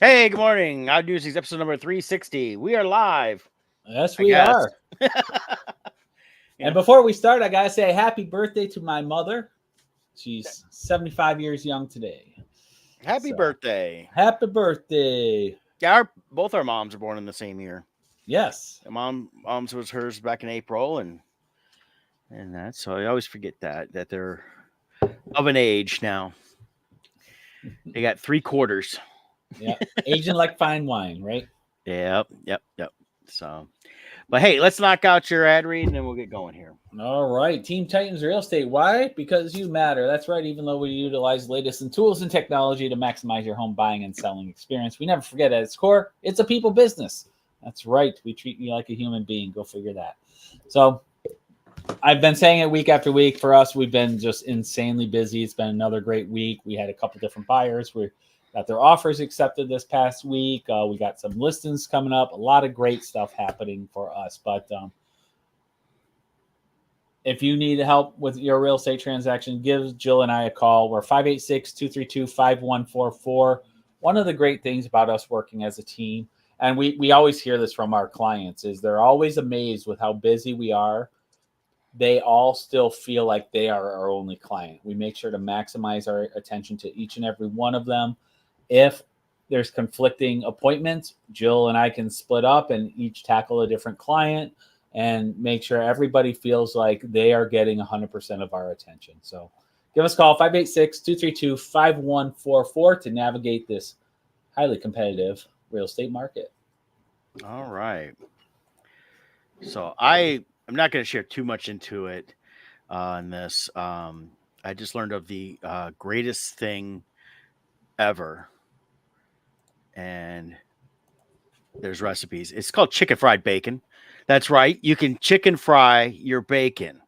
Hey, good morning. Odd Musings, episode number 360. We are live, Yes, I we guess. are. you And know, before we start, I gotta say happy birthday to my mother. She's 75 years young today. happy So birthday. happy birthday. Yeah, both our moms are born in the same year. Yes. Mom's was hers back in April, and that. So I always forget that they're of an age now. They got 3/4. Yeah. Aging like fine wine, right? Yep. So, but hey, let's knock out your ad read, and then we'll get going here. All right. Team Titans Real Estate. Why? Because you matter. That's right. Even though we utilize the latest in tools and technology to maximize your home buying and selling experience, we never forget at its core, it's a people business. That's right. We treat you like a human being. Go figure that. So I've been saying it week after week. For us, we've been just insanely busy. It's been another great week. We had a couple different buyers. We got their offers accepted this past week. We got some listings coming up. A lot of great stuff happening for us. But if you need help with your real estate transaction, give Jill and I a call. We're 586-232-5144. One of the great things about us working as a team, and we always hear this from our clients, is they're always amazed with how busy we are. They all still feel like they are our only client. We make sure to maximize our attention to each and every one of them. If there's conflicting appointments, Jill and I can split up and each tackle a different client and make sure everybody feels like they are getting 100% of our attention. So give us a call, 586-232-5144 to navigate this highly competitive real estate market. All right. So I'm not going to share too much into it on this. I just learned of the greatest thing ever, and there's recipes. It's called chicken fried bacon. That's right. You can chicken fry your bacon.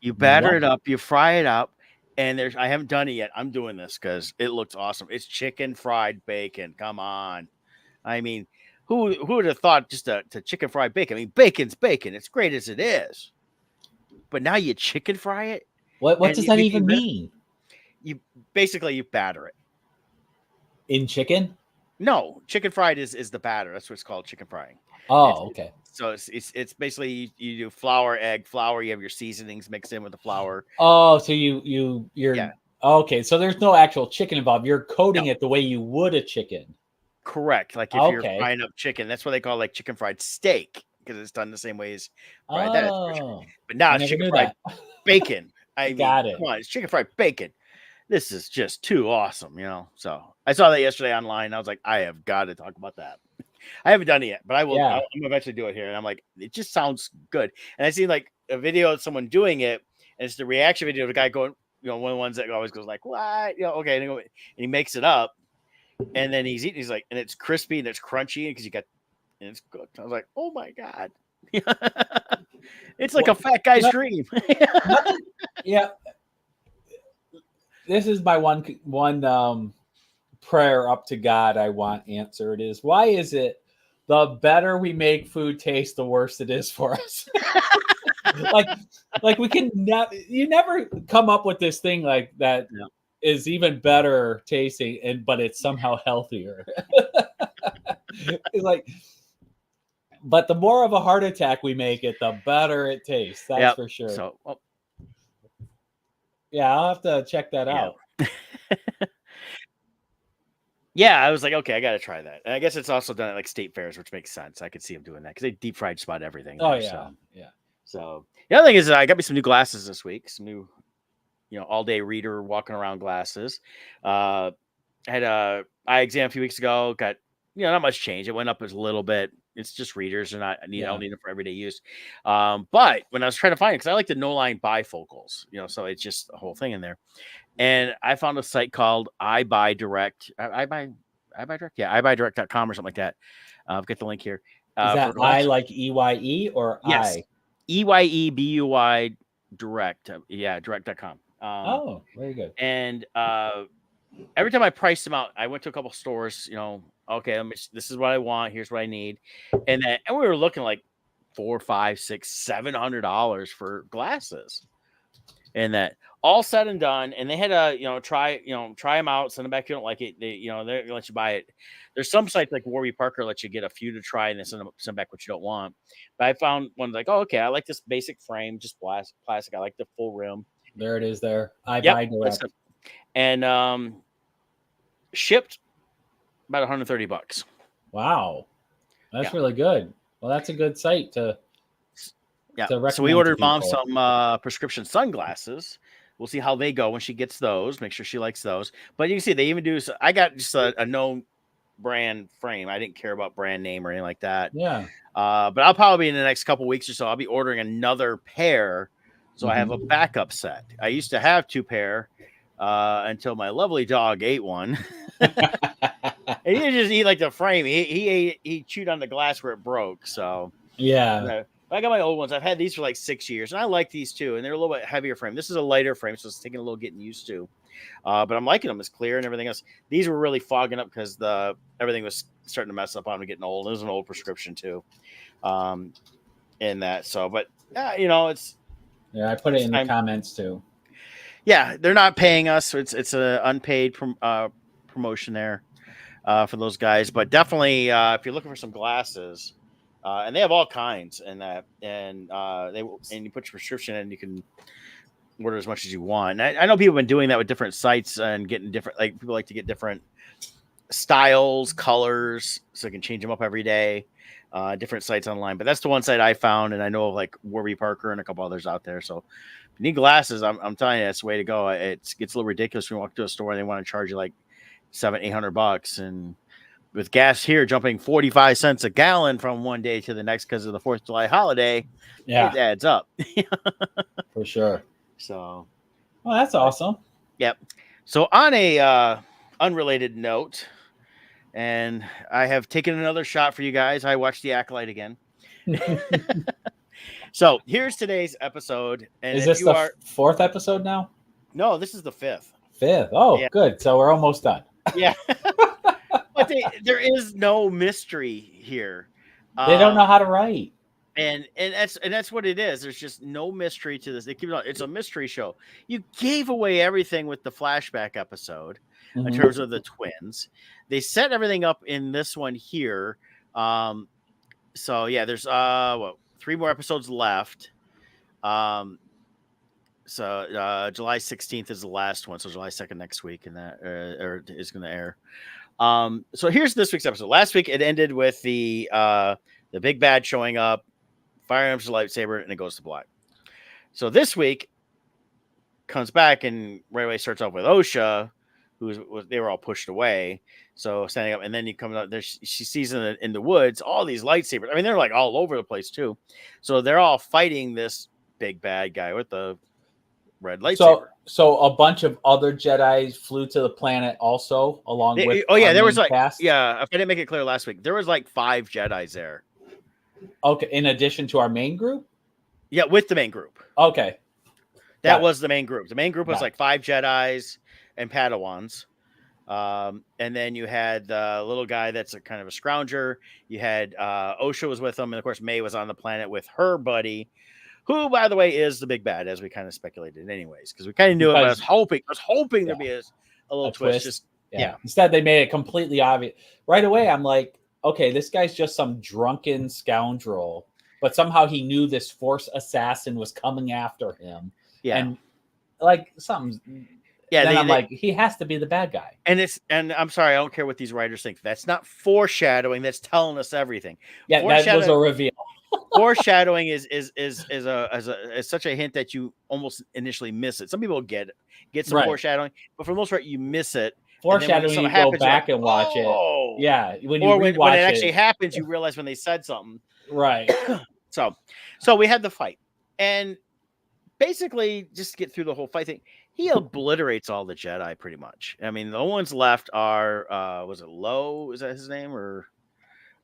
You batter it up, you fry it up, and I haven't done it yet. I'm doing this because it looks awesome. It's chicken fried bacon. Come on. I mean, who would have thought just to chicken fried bacon? I mean, bacon's bacon. It's great as it is. But now you chicken fry it. What does that even mean? You batter it. In chicken? No, chicken fried is the batter. That's what it's called, chicken frying. Oh, okay. So it's basically you do flour, egg, flour. You have your seasonings mixed in with the flour. Oh, so you're Yeah. Okay. So there's no actual chicken involved. You're coating No. it the way you would a chicken. Correct. Like if you're frying up chicken, that's what they call like chicken fried steak because it's done the same way as fried that. But now it's chicken fried bacon. I mean, come on, it's chicken fried bacon. This is just too awesome, So I saw that yesterday online. I was like, I have got to talk about that. I haven't done it yet, but I will. Yeah. I'm eventually do it here. And I'm like, it just sounds good. And I see like a video of someone doing it, and it's the reaction video of the guy going, one of the ones that always goes like, what? Okay. And he makes it up, and then he's eating. He's like, and it's crispy and it's crunchy because and it's cooked. I was like, oh my god, it's like a fat guy's dream. Yeah. This is my one prayer up to God I want answered is, why is it the better we make food taste, the worse it is for us? like we can you never come up with this thing like that is even better tasting but it's somehow healthier. It's like, but the more of a heart attack we make it, the better it tastes. That's for sure. So, yeah, I'll have to check that out. Yeah, I was like, okay, I got to try that. And I guess it's also done at like state fairs, which makes sense. I could see them doing that because they deep fried spot everything. Oh, yeah. So the other thing is I got me some new glasses this week, some new, all day reader walking around glasses. I had a eye exam a few weeks ago, got, not much change. It went up a little bit. It's just readers. I don't need them for everyday use. But when I was trying to find it, because I like the no line bifocals, so it's just a whole thing in there. And I found a site called iBuyDirect. iBuyDirect.com or something like that. I've got the link here. Is that I like EYE or yes. I? EYEBUY Direct. Direct.com. Oh, very good. And every time I priced them out, I went to a couple stores, okay, this is what I want. Here's what I need. And we were looking like $400, $500, $600, $700 for glasses. And all said and done, and they had to, try them out, send them back if you don't like it. They're gonna let you buy it. There's some sites like Warby Parker let you get a few to try and then send back what you don't want. But I found one like, oh, okay, I like this basic frame, just plastic. I like the full rim. There it is. There, I buy direct, and shipped about $130. Wow, that's really good. Well, that's a good site to. Yeah. So we ordered Mom some prescription sunglasses. We'll see how they go when she gets those. Make sure she likes those. But you can see they even do. I got just a known brand frame. I didn't care about brand name or anything like that. Yeah. But I'll probably in the next couple weeks or so, I'll be ordering another pair. So I have a backup set. I used to have 2 pair until my lovely dog ate one. And he didn't just eat like the frame. He chewed on the glass where it broke. So yeah. I got my old ones. I've had these for like 6 years, and I like these too. And they're a little bit heavier frame. This is a lighter frame, so it's taking a little getting used to. But I'm liking them. It's clear and everything else. These were really fogging up because everything was starting to mess up on me getting old. It was an old prescription too. In that, so but it's. Yeah, I put it in the comments too. Yeah, they're not paying us, so it's a unpaid promotion there for those guys. But definitely, if you're looking for some glasses. And they have all kinds and you put your prescription in, you can order as much as you want. And I know people have been doing that with different sites and getting different, like people like to get different styles, colors, so they can change them up every day. Different sites online, but that's the one site I found, and I know of like Warby Parker and a couple others out there. So if you need glasses, I'm telling you, that's the way to go. It gets a little ridiculous when you walk to a store and they want to charge you like $700-800, and with gas here jumping 45 cents a gallon from one day to the next because of the 4th of July holiday, it adds up. For sure. So, well, that's awesome. Yep. So on a unrelated note, and I have taken another shot for you guys. I watched The Acolyte again. So here's today's episode. And is this the 4th episode now? No, this is the 5th. 5th. Oh, yeah. Good. So we're almost done. Yeah. But there is no mystery here. They don't know how to write, and that's what it is. There's just no mystery to this. They keep it on. It's a mystery show. You gave away everything with the flashback episode in terms of the twins. They set everything up in this one here. So yeah, there's 3 more episodes left. So July 16th is the last one. So July 2nd next week, and that is going to air. So here's this week's episode. Last week it ended with the big bad showing up, firearms a lightsaber, and it goes to black. So this week comes back and right away starts off with Osha, they were all pushed away. So standing up, and then you come out there, she sees in the woods all these lightsabers. I mean, they're like all over the place too. So they're all fighting this big bad guy with the red lightsaber. So a bunch of other Jedi flew to the planet also along with. Oh yeah, there was like cast? Yeah. If I didn't make it clear last week, there was like 5 Jedis there. Okay, in addition to our main group. Yeah, with the main group. Okay, that was the main group. The main group was like 5 Jedis and Padawans. And then you had the little guy that's a kind of a scrounger. You had Osha was with them, and of course May was on the planet with her buddy, who, by the way, is the big bad, as we kind of speculated anyways, because we kind of knew it. But I was hoping there'd be a little twist. Just Instead, they made it completely obvious. Right away, I'm like, okay, this guy's just some drunken scoundrel, but somehow he knew this Force assassin was coming after him. Yeah. And like something. Yeah, then I'm like, he has to be the bad guy. And I'm sorry, I don't care what these writers think. That's not foreshadowing. That's telling us everything. Yeah, that was a reveal. Foreshadowing is such a hint that you almost initially miss it. Some people get some foreshadowing, but for the most part, you miss it. Foreshadowing, you go back and watch it. Yeah, when it actually happens, you realize when they said something. Right. So we had the fight, and basically, just to get through the whole fight thing, he obliterates all the Jedi pretty much. I mean, the only ones left are was it Lo? Is that his name, or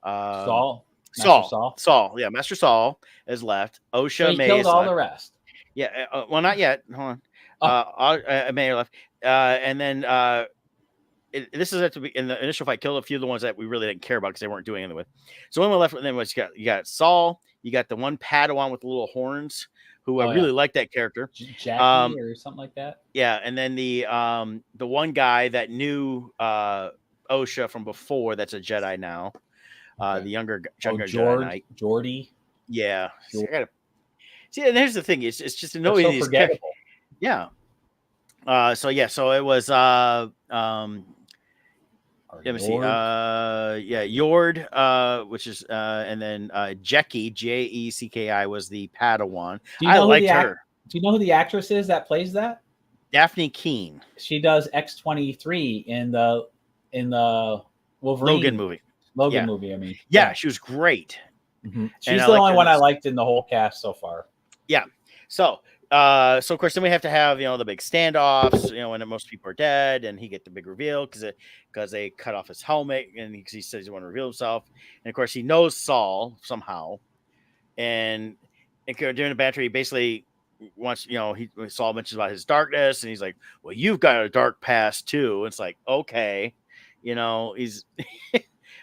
Saul? Saul. Yeah, Master Saul is left. Osha, so May killed is all left. the rest. Yeah, well, not yet. Hold on. May left, and then this is in the initial fight. Killed a few of the ones that we really didn't care about because they weren't doing anything with. So when we left, and then you got Saul. You got the one Padawan with the little horns, who I really like that character. Jackie or something like that. Yeah, and then the one guy that knew Osha from before, that's a Jedi now. The younger Jedi Knight. Geordie. Yeah. See, and here's the thing: it's just annoying. So forgettable. Yeah. So it was let me see. Yord, which is and then Jecki, Jecki was the Padawan. I liked her. Do you know who the actress is that plays that? Daphne Keane. She does X-23 in the Wolverine Logan movie. Movie. I mean, yeah, she was great. Mm-hmm. She's the only one I liked in the whole cast so far. Yeah. So of course, then we have to have the big standoffs. When most people are dead, and he get the big reveal because they cut off his helmet, and he says he want to reveal himself. And of course, he knows Saul somehow, and during the banter, he basically wants Saul mentions about his darkness, and he's like, "Well, you've got a dark past too." And it's like, okay, he's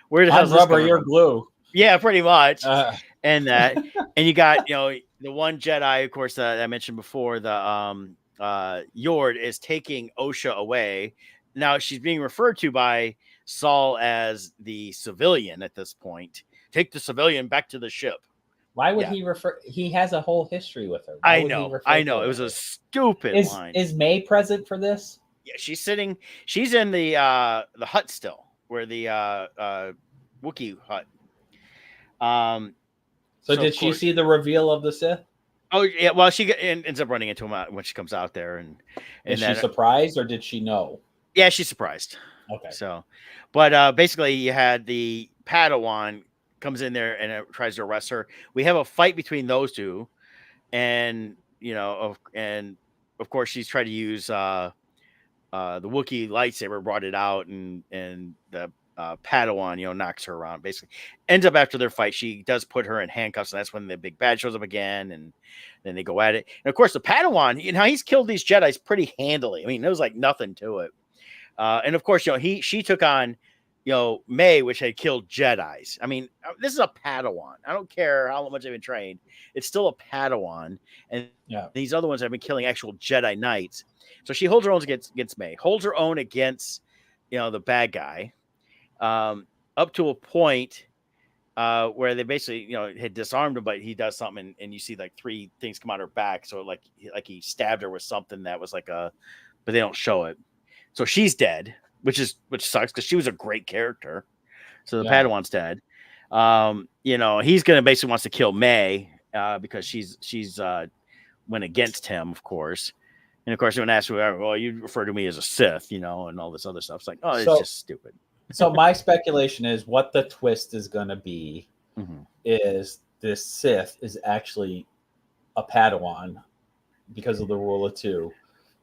where the hell rubber, you're glue. Yeah, pretty much. And that, and you got the one Jedi, of course, that I mentioned before, the Yord is taking Osha away. Now she's being referred to by Saul as the civilian at this point. Take the civilian back to the ship. Why would he refer? He has a whole history with her. I know. It was a stupid line. Is May present for this? Yeah, she's in the hut still, where the Wookiee hut. So did she see the reveal of the Sith? Oh yeah, well she ends up running into him when she comes out there, and is she surprised or did she know? Yeah, she's surprised. Okay. So, but basically, you had the Padawan comes in there and tries to arrest her. We have a fight between those two, and of course she's tried to use the Wookiee lightsaber, brought it out, and the Padawan, knocks her around. Basically, ends up after their fight, she does put her in handcuffs, and that's when the big bad shows up again, and then they go at it. And of course, the Padawan, he's killed these Jedis pretty handily. I mean, there was like nothing to it. And of course, she took on, May, which had killed Jedis. I mean, this is a Padawan. I don't care how much they've been trained; it's still a Padawan, and these other ones have been killing actual Jedi Knights. So she holds her own against May, holds her own against, the bad guy. Up to a point where they basically, had disarmed him, but he does something, and you see like 3 things come out her back. So like he stabbed her with something that was but they don't show it. So she's dead, which sucks because she was a great character. So the Padawan's dead. He's gonna basically wants to kill May because she's went against him, of course. And of course, when asked, well, you refer to me as a Sith, and all this other stuff. It's like, oh, it's just stupid. So my speculation is what the twist is going to be is this Sith is actually a Padawan because of the rule of 2.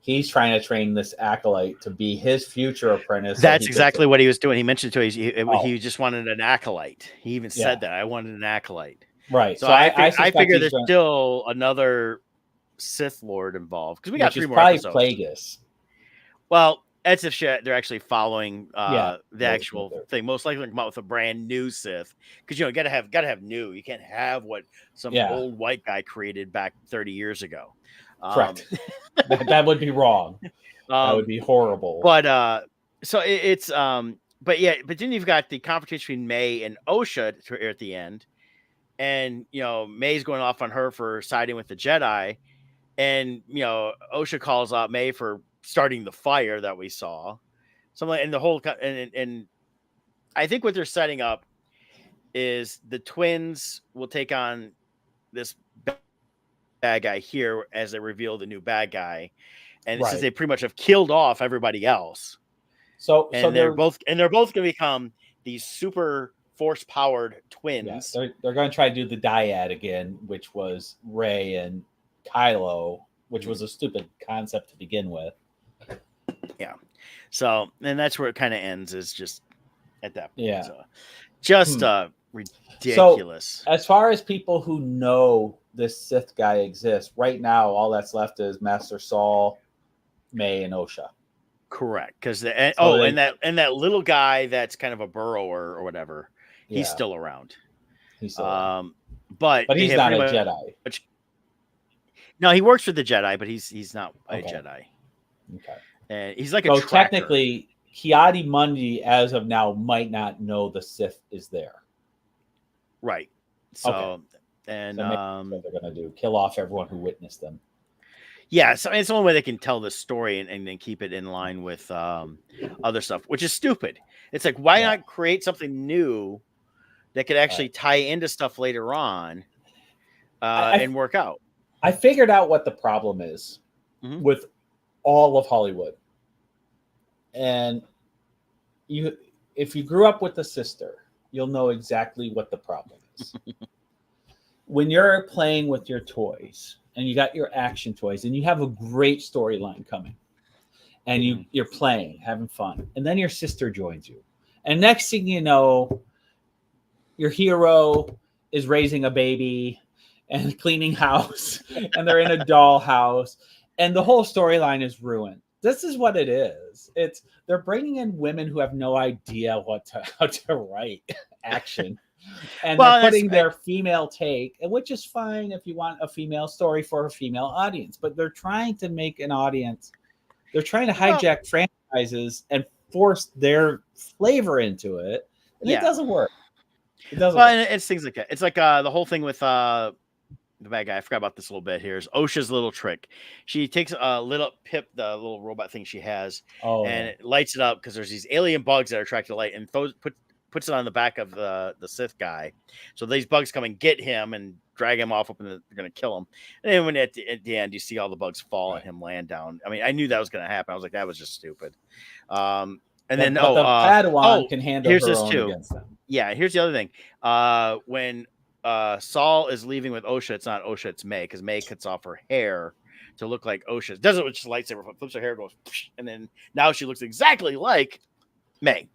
He's trying to train this acolyte to be his future apprentice. That's exactly what he was doing. He mentioned to he just wanted an acolyte. He even said that I wanted an acolyte. Right. So I figure there's still another Sith Lord involved because we got 3 more episodes. Plagueis. Well, that's if they're actually following the actual thing. Most likely come out with a brand new Sith because you gotta have new. You can't have what some old white guy created back 30 years ago. Correct. that would be wrong. That would be horrible. But so it's but then you've got the confrontation between May and Osha at the end, and May's going off on her for siding with the Jedi, and Osha calls out May for starting the fire that we saw. And the whole and I think what they're setting up is the twins will take on this bad guy here as they reveal the new bad guy, and since they pretty much have killed off everybody else, they're both going to become these super force powered twins. Yeah, they're going to try to do the dyad again, which was Rey and Kylo, which was a stupid concept to begin with. Yeah, so and that's where it kind of ends, is just at that point. Yeah, so, just ridiculous. So, as far as people who know this Sith guy exists right now, all that's left is Master Saul, May, and Osha. Correct, because and that little guy that's kind of a burrower or whatever, he's still around. He's still around. But he's not a Jedi. No, he works for the Jedi, but he's not a Jedi. Okay. And he's like so a tracker. Technically, Ki-Adi-Mundi, as of now, might not know the Sith is there. Right. So, and so what they're going to do, kill off everyone who witnessed them. Yeah, so it's the only way they can tell the story and then keep it in line with other stuff, which is stupid. It's like, why not create something new that could actually tie into stuff later on and work out? I figured out what the problem is with all of Hollywood. And if you grew up with a sister, you'll know exactly what the problem is. When you're playing with your toys and you got your action toys and you have a great storyline coming and you're playing, having fun, and then your sister joins you. And next thing you know, your hero is raising a baby and cleaning house and they're in a dollhouse and the whole storyline is ruined. This is what it is. They're bringing in women who have no idea how to write action. And they're putting their female take, which is fine if you want a female story for a female audience. But they're trying to make an audience. They're trying to hijack franchises and force their flavor into it. And it doesn't work. It doesn't work. It's things like that. It's like the whole thing with the bad guy. I forgot about this a little bit here. Is Osha's little trick. She takes a little Pip, the little robot thing she has, and it lights it up because there's these alien bugs that are attracted to light, and puts it on the back of the Sith guy. So these bugs come and get him and drag him off up and they're going to kill him. And then when at the end, you see all the bugs fall and him land down. I mean, I knew that was going to happen. I was like, that was just stupid. And then, the Padawan can handle here's her this own too. Against them. Yeah. Here's the other thing. When Saul is leaving with Osha, it's not Osha, it's May, because May cuts off her hair to look like Osha. Does it with just a lightsaber, flips her hair, goes, and then now she looks exactly like May.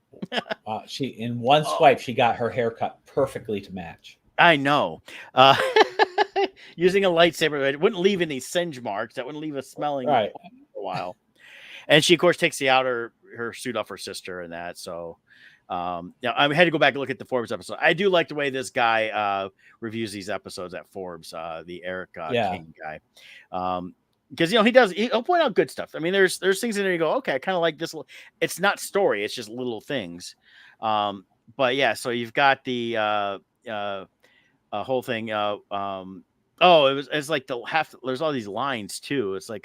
She in one swipe, she got her hair cut perfectly to match. I know. Using a lightsaber, it wouldn't leave any singe marks. That wouldn't leave a smelling for a while. And she, of course, takes her suit off her sister and that. So, I had to go back and look at the Forbes episode. I do like the way this guy reviews these episodes at Forbes, the Eric King guy. Because he'll point out good stuff. I mean, there's things in there you go, okay, I kind of like this. It's not story, it's just little things. But yeah, so you've got the whole thing. It's like there's all these lines too. It's like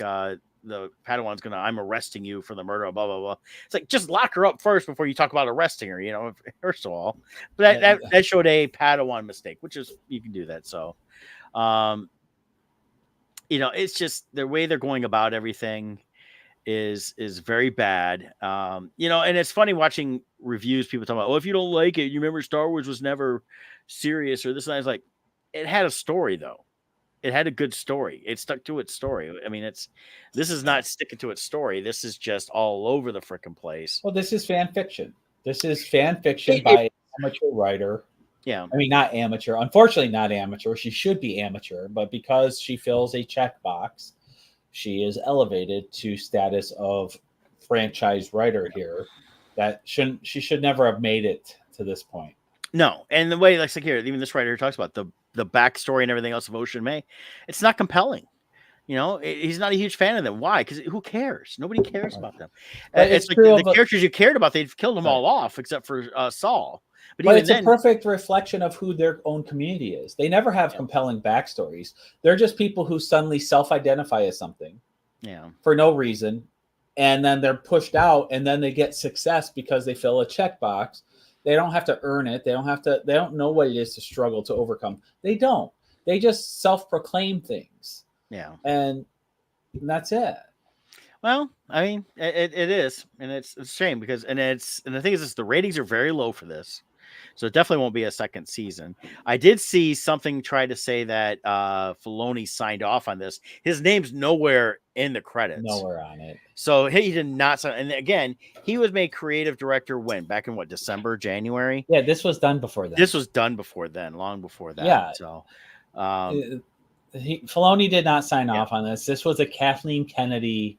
the Padawan's I'm arresting you for the murder of blah blah blah. It's like, just lock her up first before you talk about arresting her. First of all, but that showed a Padawan mistake, which is, you can do that. So, it's just the way they're going about everything is very bad. And it's funny watching reviews, people talking about, if you don't like it, you remember Star Wars was never serious or this and that. It's like, it had a story though. It had a good story. It stuck to its story. I mean, this is not sticking to its story. This is just all over the frickin' place. Well, this is fan fiction. This is fan fiction by an amateur writer. Yeah. I mean, not amateur. Unfortunately, not amateur. She should be amateur, but because she fills a checkbox, she is elevated to status of franchise writer here. She should never have made it to this point. No. And the way, like here, even this writer talks about the backstory and everything else of Ocean May, it's not compelling. He's not a huge fan of them. Why? Because who cares? Nobody cares about them. It's like the characters you cared about, they've killed them all off except for Saul. But it's a perfect reflection of who their own community is. They never have compelling backstories. They're just people who suddenly self-identify as something for no reason. And then they're pushed out and then they get success because they fill a checkbox. They don't have to earn it. They don't know what it is to struggle to overcome. They don't. They just self-proclaim things. Yeah. And that's it. Well, I mean, it is. And it's a shame because the thing is, the ratings are very low for this. So it definitely won't be a second season. I did see something try to say that Filoni signed off on this. His name's nowhere in the credits. Nowhere on it. So he did not sign. And again, he was made creative director when? Back in December, January? Yeah, this was done before then. This was done before then, long before that. Yeah. So Filoni did not sign off on this. This was a Kathleen Kennedy.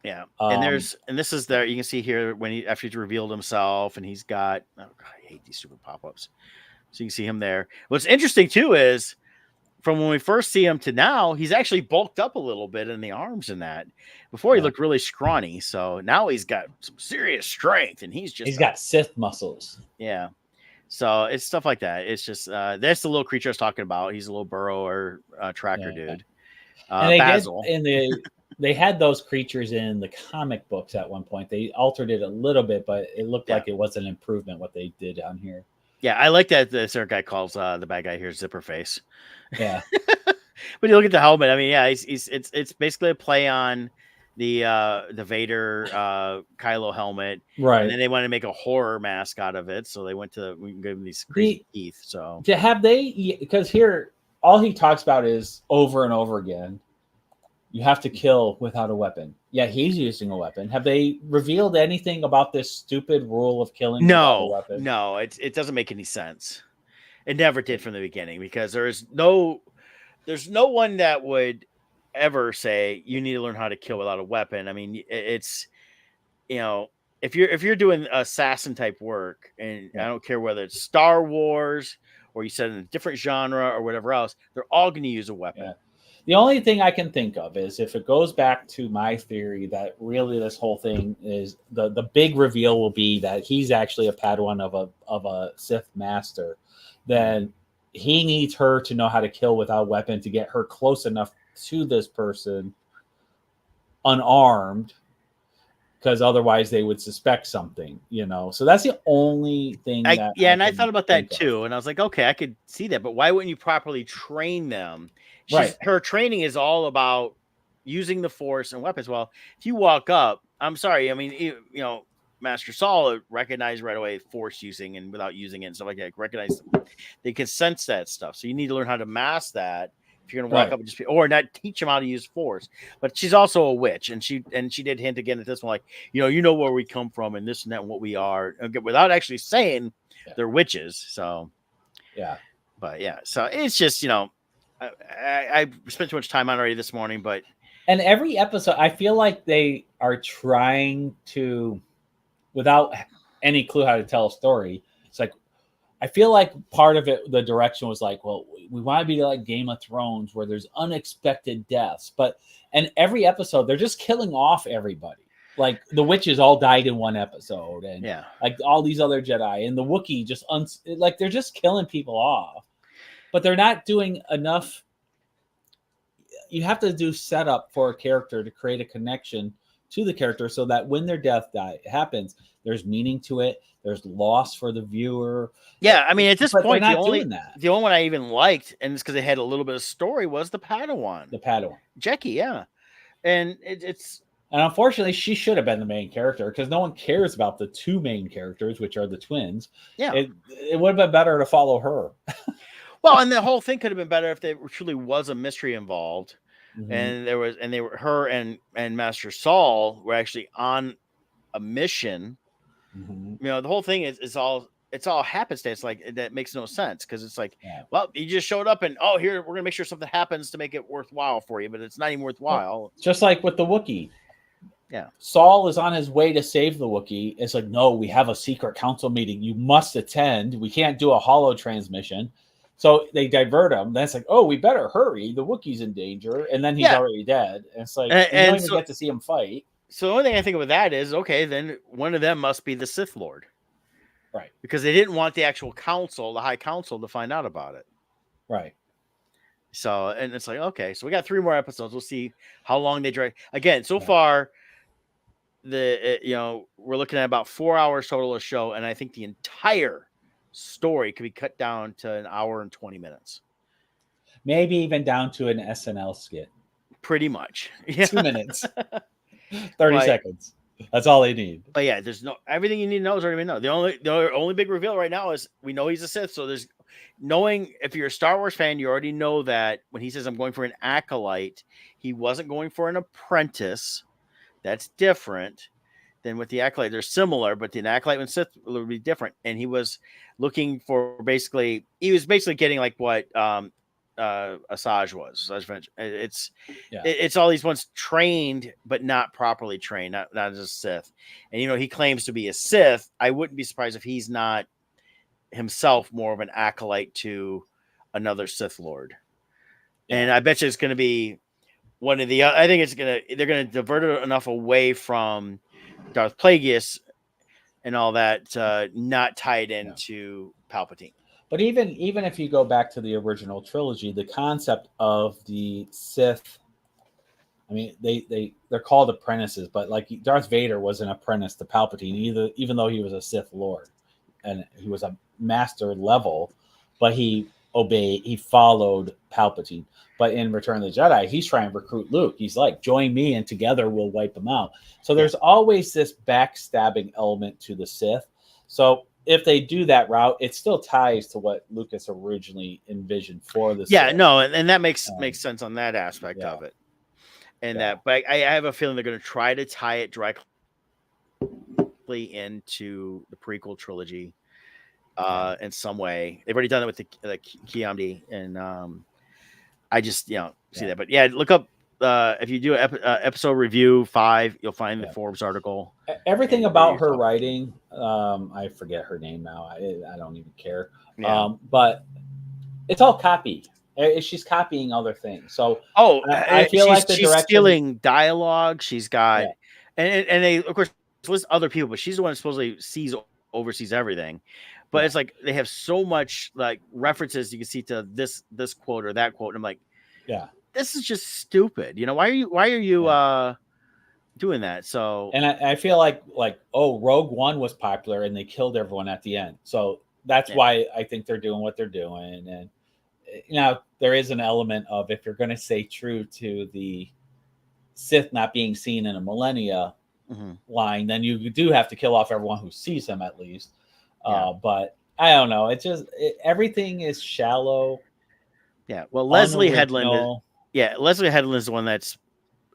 Yeah, and this is there. You can see here after he's revealed himself, and he's got. Oh God, I hate these stupid pop-ups. So you can see him there. What's interesting too is from when we first see him to now, he's actually bulked up a little bit in the arms and that. Before he looked really scrawny, so now he's got some serious strength, and he's got Sith muscles. Yeah. So it's stuff like that. It's just that's the little creature I was talking about. He's a little burrower tracker dude. And Basil. They had those creatures in the comic books at one point. They altered it a little bit, but it looked like it was an improvement what they did on here. Yeah, I like that the certain guy calls the bad guy here Zipper Face. Yeah. When you look at the helmet, I mean, yeah, it's basically a play on the Vader Kylo helmet, right? And then they wanted to make a horror mask out of it, so they went to we can give him these crazy teeth. So have they? Because here, all he talks about is over and over again. You have to kill without a weapon. Yeah, he's using a weapon. Have they revealed anything about this stupid rule of killing without a weapon? No, it doesn't make any sense. It never did from the beginning, because there's no one that would ever say you need to learn how to kill without a weapon. I mean, it's, if you're doing assassin type work, and I don't care whether it's Star Wars or you said in a different genre or whatever else, they're all going to use a weapon. Yeah. The only thing I can think of is if it goes back to my theory that really this whole thing is the big reveal will be that he's actually a Padawan of a Sith master, then he needs her to know how to kill without a weapon to get her close enough to this person unarmed, because otherwise they would suspect something, So that's the only thing. And I thought about that too, and I was like, okay, I could see that, but why wouldn't you properly train them? Her training is all about using the Force and weapons. Well, if you walk up, I'm sorry, I mean, Master Saul recognized right away Force using and without using it and stuff like that. Recognize they can sense that stuff. So you need to learn how to mask that if you're going to walk up and just or not teach them how to use Force. But she's also a witch, and she did hint again at this one, like, you know where we come from and this and that and what we are, without actually saying they're witches. So so it's just I spent too much time on it already this morning, but every episode I feel like they are trying to, without any clue how to tell a story. It's like, I feel like part of it, the direction was like, well, we want to be like Game of Thrones where there's unexpected deaths, and every episode they're just killing off everybody. Like the witches all died in one episode, and like all these other Jedi, and the Wookiee just like they're just killing people off, but they're not doing enough. You have to do setup for a character to create a connection to the character so that when their death happens, there's meaning to it. There's loss for the viewer. Yeah, I mean, at this point, the only one I even liked, and it's because they had a little bit of story, was the Padawan. Jackie, yeah. And it's... And unfortunately, she should have been the main character, because no one cares about the two main characters, which are the twins. Yeah. It would have been better to follow her. Well, and the whole thing could have been better if there truly was a mystery involved. Mm-hmm. And her and Master Saul were actually on a mission. Mm-hmm. The whole thing is all happenstance. Like, that makes no sense, because it's like, well, you just showed up and here we're gonna make sure something happens to make it worthwhile for you, but it's not even worthwhile. Well, just like with the Wookiee. Yeah, Saul is on his way to save the Wookiee. It's like, no, we have a secret council meeting. You must attend. We can't do a holo transmission. So they divert him. That's like, oh, we better hurry. The Wookiee's in danger, and then he's already dead. And it's like, you don't even get to see him fight. So the only thing I think of with that is, okay, then one of them must be the Sith Lord, right? Because they didn't want the actual council, the High Council, to find out about it, right? So, and it's like, okay, so we got 3 more episodes. We'll see how long they drag. Again, so far, we're looking at about 4 hours total of show, and I think the entire story could be cut down to an hour and 20 minutes, maybe even down to an SNL skit. Pretty much, 2 minutes, 30 seconds. That's all they need. But yeah, there's everything you need to know is already been known. The only big reveal right now is we know he's a Sith. So there's knowing, if you're a Star Wars fan, you already know that when he says I'm going for an acolyte, he wasn't going for an apprentice. That's different than with the acolyte. They're similar, but the acolyte and Sith would be different. And he was looking for he was basically getting like what Asajj was. It's all these ones trained, but not properly trained, not as a Sith. And he claims to be a Sith. I wouldn't be surprised if he's not himself more of an acolyte to another Sith Lord. And I bet you it's going to be one of the. I think they're going to divert it enough away from Darth Plagueis and all that, not tied into Palpatine. But even if you go back to the original trilogy, the concept of the Sith, I mean, they're called apprentices, but like Darth Vader was an apprentice to Palpatine, even though he was a Sith Lord, and he was a master level, but he followed Palpatine. But in Return of the Jedi, he's trying to recruit Luke. He's like, join me and together we'll wipe them out. So there's always this backstabbing element to the Sith. So if they do that route, it still ties to what Lucas originally envisioned for the Sith. No, and that makes sense on that aspect of it. And but I have a feeling they're going to try to tie it directly into the prequel trilogy in some way. They've already done it with the Kiamdi, and I just see that. But look up if you do episode review 5, you'll find the Forbes article. Everything about her writing, I forget her name now. I don't even care. But it's all copy. She's copying other things. So I feel like she's stealing dialogue. She's got and they of course list other people, but she's the one that supposedly oversees everything. But it's like they have so much like references you can see to this quote or that quote, and I'm like, this is just stupid. Why are you doing that? So and I feel like Rogue One was popular and they killed everyone at the end. So that's why I think they're doing what they're doing. And there is an element of, if you're going to stay true to the Sith not being seen in a millennia line, then you do have to kill off everyone who sees him at least. But I don't know. Everything is shallow. Yeah. Well, Leslie Headland. Leslie Headland is the one that's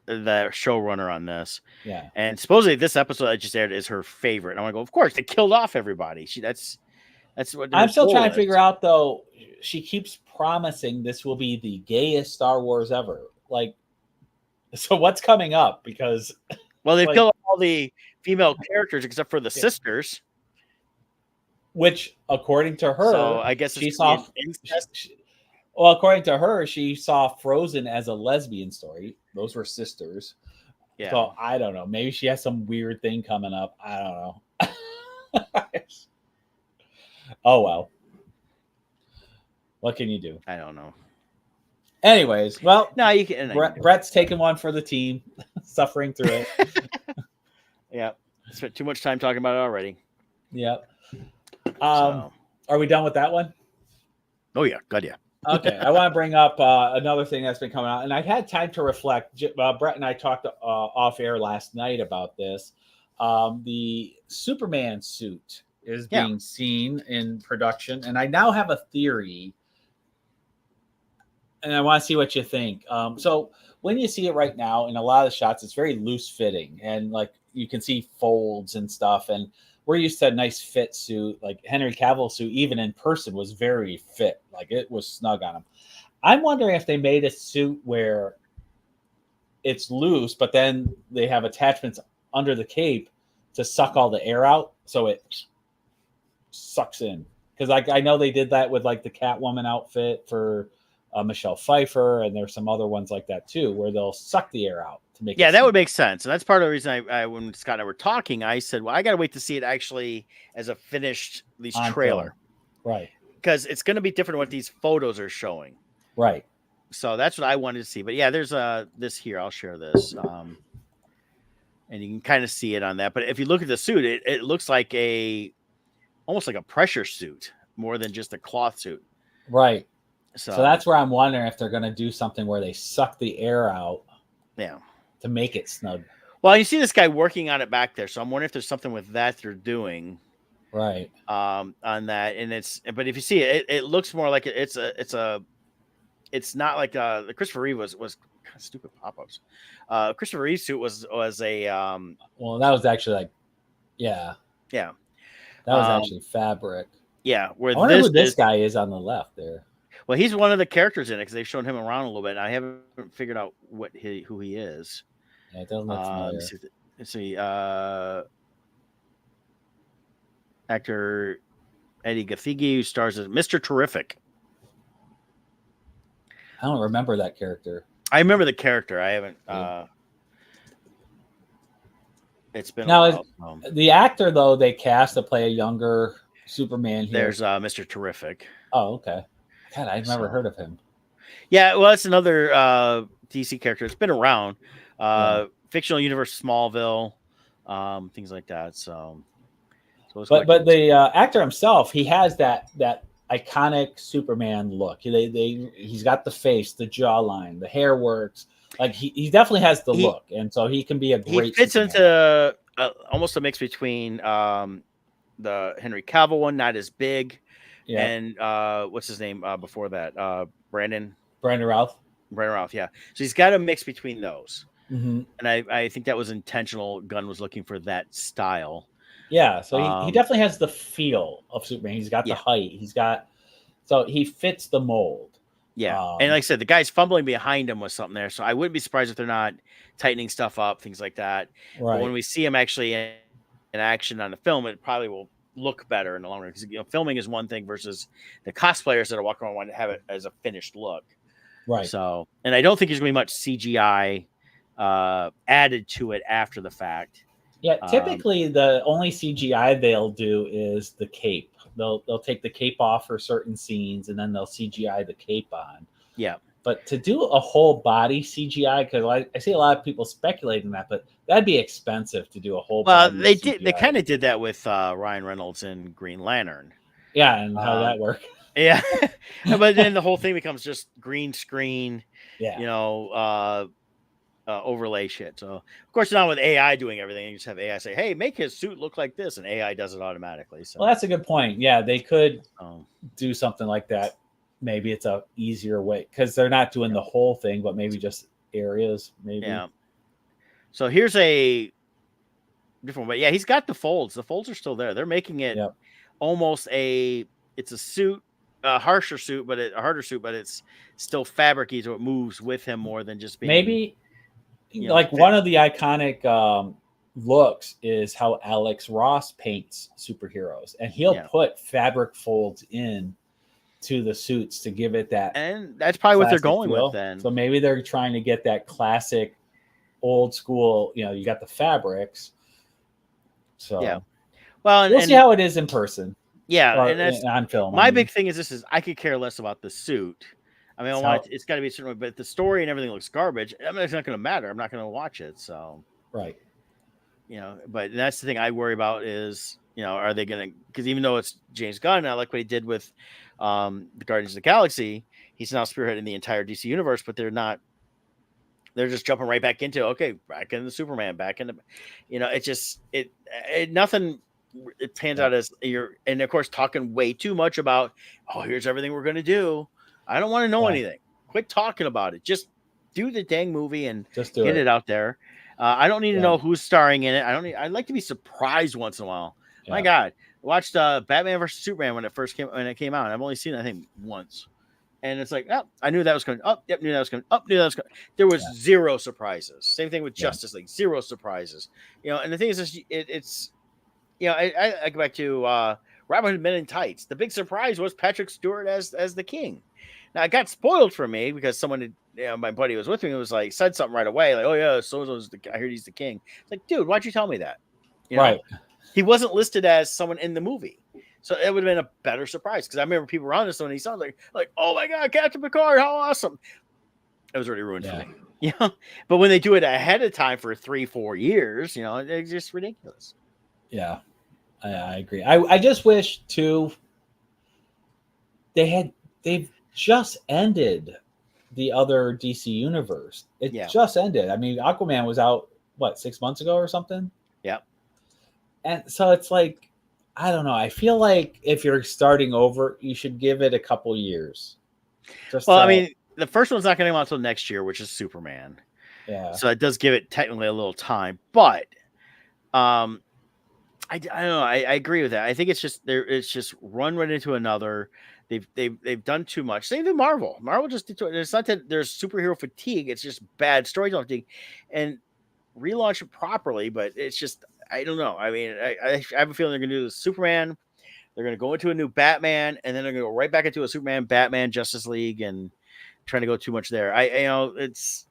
the showrunner on this. Yeah. And supposedly this episode that just aired is her favorite. And I want to go, of course, they killed off everybody. That's what I'm still trying to figure out, though. She keeps promising this will be the gayest Star Wars ever. Like, so what's coming up? Because they've killed all the female characters except for the sisters, which, according to her, so I guess she saw. Well, according to her, she saw Frozen as a lesbian story. Those were sisters. Yeah. So I don't know. Maybe she has some weird thing coming up. I don't know. Oh well. What can you do? I don't know. Anyways, well, no, you can. Brett's taking one for the team, suffering through it. Yeah, spent too much time talking about it already. Yep. Are we done with that one? Oh yeah, God yeah. Okay, I want to bring up another thing that's been coming out, and I've had time to reflect. Brett and I talked off air last night about this. The Superman suit is being seen in production, and I now have a theory, and I want to see what you think. So when you see it right now in a lot of the shots, it's very loose fitting, and like you can see folds and stuff, and we're used to a nice fit suit. Like Henry Cavill's suit, even in person, was very fit. Like it was snug on him. I'm wondering if they made a suit where it's loose, but then they have attachments under the cape to suck all the air out, so it sucks in. Because I know they did that with like the Catwoman outfit for Michelle Pfeiffer, and there's some other ones like that too, where they'll suck the air out to make. Yeah, that would make sense, and that's part of the reason I when Scott and I were talking, I said, well, I got to wait to see it actually as a finished trailer, right? Because it's going to be different than what these photos are showing, right? So that's what I wanted to see. But yeah, there's this here. I'll share this, and you can kind of see it on that. But if you look at the suit, it looks like almost like a pressure suit more than just a cloth suit, right? So that's where I'm wondering if they're going to do something where they suck the air out, to make it snug. Well, you see this guy working on it back there, so I'm wondering if there's something with that they're doing, right? On that, and but if you see it, it looks more like it's not like the Christopher Reeve was kind of stupid pop-ups. Christopher Reeve's suit was a well, that was actually like that was actually fabric. Yeah, where I wonder who this guy is on the left there. Well, he's one of the characters in it because they've shown him around a little bit. And I haven't figured out who he is. Yeah, it doesn't look familiar. Let's see. Actor Eddie Gathegi, who stars as Mr. Terrific. I don't remember that character. I remember the character. I haven't. It's been now, a while. The actor though they cast to play a younger Superman here. There's Mr. Terrific. Oh, okay. God, I've never heard of him. Yeah, well, it's another DC character. It's been around. Fictional universe, Smallville, things like that. So but the actor himself, he has that iconic Superman look. He's got the face, the jawline, the hair works. Like he definitely has the look, and so he can be a great. He fits Superman. into almost a mix between the Henry Cavill one, not as big, and what's his name before that? Brandon Routh. Brandon Routh, yeah. So he's got a mix between those, and I think that was intentional. Gunn was looking for that style. Yeah, so he definitely has the feel of Superman. He's got the height. So he fits the mold. Yeah, and like I said, the guy's fumbling behind him with something there, so I wouldn't be surprised if they're not tightening stuff up, things like that. Right. But when we see him actually in action on the film, it probably will look better in the long run, because filming is one thing versus the cosplayers that are walking around want to have it as a finished look. Right. So, and I don't think there's going to be much CGI added to it after the fact. Yeah, typically the only CGI they'll do is the cape. They'll take the cape off for certain scenes, and then they'll CGI the cape on. Yeah. But to do a whole body CGI, because I see a lot of people speculating that, but that'd be expensive to do a whole. Well, they did. They kind of did that with Ryan Reynolds in Green Lantern. Yeah, and how that worked. Yeah, but then the whole thing becomes just green screen. Yeah. Overlay shit. So of course, now with AI doing everything, you just have AI say, "Hey, make his suit look like this," and AI does it automatically. So well, that's a good point. Yeah, they could do something like that. Maybe it's a easier way, because they're not doing the whole thing, but maybe just areas. Maybe. Yeah. So here's a different way. Yeah, he's got the folds. The folds are still there. They're making it almost it's a suit, a harder suit, but it's still fabricy, so it moves with him more than just being maybe. One of the iconic looks is how Alex Ross paints superheroes, and he'll put fabric folds in to the suits to give it that. And that's probably what they're going with then. So maybe they're trying to get that classic old school, you got the fabrics. So yeah. Well, we'll see how it is in person. Yeah, and that's on film. My big thing is I could care less about the suit. I mean, it's got to be a certain way, but the story and everything looks garbage. I mean, it's not going to matter. I'm not going to watch it. So, right. But that's the thing I worry about is, are they going to, because even though it's James Gunn, I like what he did with the Guardians of the Galaxy. He's now spearheading the entire DC universe, but they're just jumping right back into, back into Superman, back into, it's just, nothing, it pans out as and of course, talking way too much about, here's everything we're going to do. I don't want to know anything. Quit talking about it. Just do the dang movie and just get it out there. I don't need to know who's starring in it. I'd like to be surprised once in a while. Yeah. My God, I watched Batman vs Superman when it came out. I've only seen it, I think, once, and it's like, I knew that was coming. Knew that was coming. Knew that was coming. There was zero surprises. Same thing with Justice League. Zero surprises. And the thing is, it's I go back to Robin Hood Men in Tights. The big surprise was Patrick Stewart as the King. Now, it got spoiled for me because someone, my buddy was with me, was like, said something right away, like, "Oh yeah, so-and-so's I heard he's the King." It's like, dude, why'd you tell me that? Right. He wasn't listed as someone in the movie, so it would have been a better surprise. Because I remember people around this when he saw it, like, "Oh my God, Captain Picard, how awesome!" It was already ruined for me. But when they do it ahead of time for 3-4 years, it's just ridiculous. Yeah, I agree. I just wish too. They've just ended the other DC universe. It just ended. I mean, Aquaman was out 6 months ago or something. Yeah. And so it's like, I don't know. I feel like if you're starting over, you should give it a couple years. I mean, the first one's not going to come out until next year, which is Superman. Yeah. So it does give it technically a little time, but I don't know. I agree with that. I think it's just run right into another. They've done too much. Same with Marvel. Marvel just did too much. It's not that there's superhero fatigue. It's just bad storytelling fatigue, and relaunch it properly. But it's just, I don't know. I mean, I have a feeling they're going to do the Superman. They're going to go into a new Batman, and then they're going to go right back into a Superman, Batman, Justice League, and trying to go too much there. It's.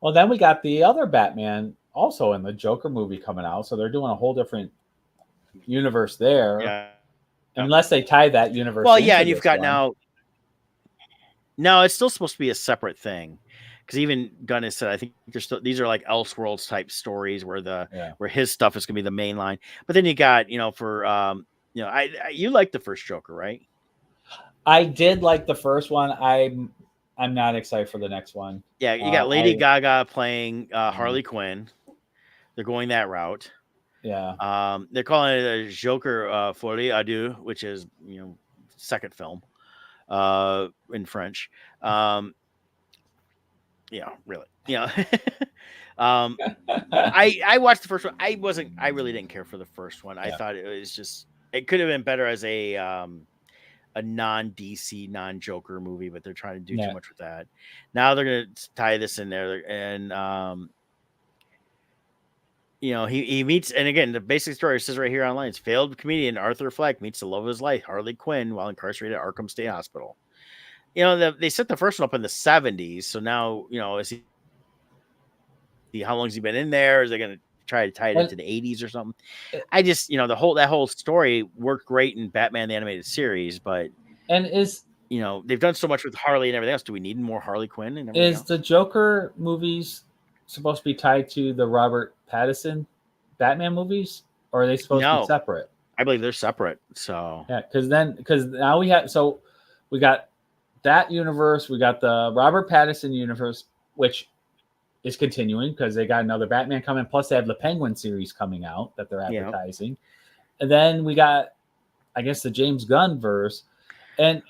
Well, then we got the other Batman also in the Joker movie coming out, so they're doing a whole different universe there. Yeah. Unless they tie that universe. Well, yeah, and you've got now. No, it's still supposed to be a separate thing, because even Gunn has said, I think these are like Elseworlds type stories where where his stuff is going to be the main line. But then you got for you like the first Joker, right? I did like the first one. I'm not excited for the next one. Yeah, you got Lady Gaga playing Harley Quinn. They're going that route. Yeah. They're calling it a Joker Folie à Deux, which is second film in French. Yeah, really. I watched the first one. I really didn't care for the first one. I thought it could have been better as a non-DC, non-Joker movie, but they're trying to do too much with that. Now they're going to tie this in there, and he meets, and again, the basic story says right here online, it's failed comedian Arthur Fleck meets the love of his life, Harley Quinn, while incarcerated at Arkham State Hospital. They set the first one up in the 70s, so now, is how long has he been in there? Is they going to try to tie it into the 80s or something? I just, that whole story worked great in Batman the Animated Series, but they've done so much with Harley and everything else. Do we need more Harley Quinn? And everything else? The Joker movies supposed to be tied to the Robert Pattinson Batman movies, or are they supposed to be separate? I believe they're separate. So yeah, because now we got that universe, we got the Robert Pattinson universe, which is continuing because they got another Batman coming. Plus, they have the Penguin series coming out that they're advertising, and then we got, I guess, the James Gunn verse, and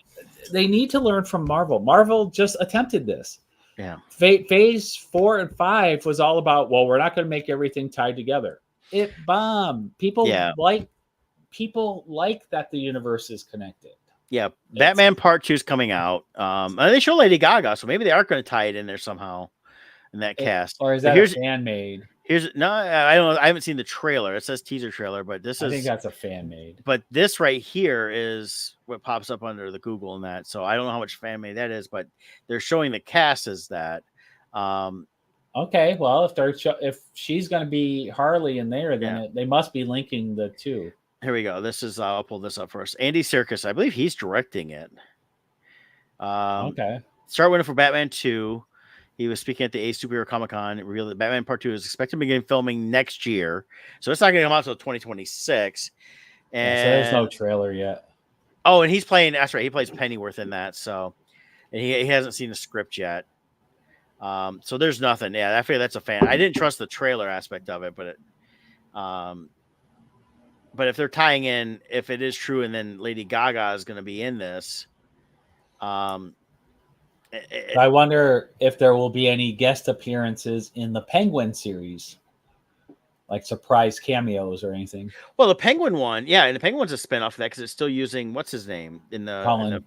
they need to learn from Marvel. Marvel just attempted this. Yeah. Phase 4 and 5 was all about, well, we're not going to make everything tied together. It bombed. People like that the universe is connected. Yeah. Batman Part 2 is coming out. And they show Lady Gaga, so maybe they are going to tie it in there somehow in that cast. Or is that a fan made? I don't know. I haven't seen the trailer. It says teaser trailer, but I think that's a fan made. But this right here is what pops up under the Google and that. So I don't know how much fan made that is, but they're showing the cast as that. Okay, well, if she's going to be Harley in there, then they must be linking the two. Here we go. This is I'll pull this up first. Andy Serkis, I believe he's directing it. Okay. Star winner for Batman 2. He was speaking at the A Superhero Comic-Con. It revealed that Batman Part 2 is expected to begin filming next year. So it's not going to come out until 2026. And so there's no trailer yet. Oh, and he's playing, that's right, he plays Pennyworth in that. So, and he hasn't seen the script yet. So there's nothing. Yeah, I feel that's a fan. I didn't trust the trailer aspect of it, but if they're tying in, if it is true, and then Lady Gaga is going to be in this, I wonder if there will be any guest appearances in the Penguin series, like surprise cameos or anything. Well, the Penguin one, and the Penguin's a spinoff of that because it's still using what's his name in the Colin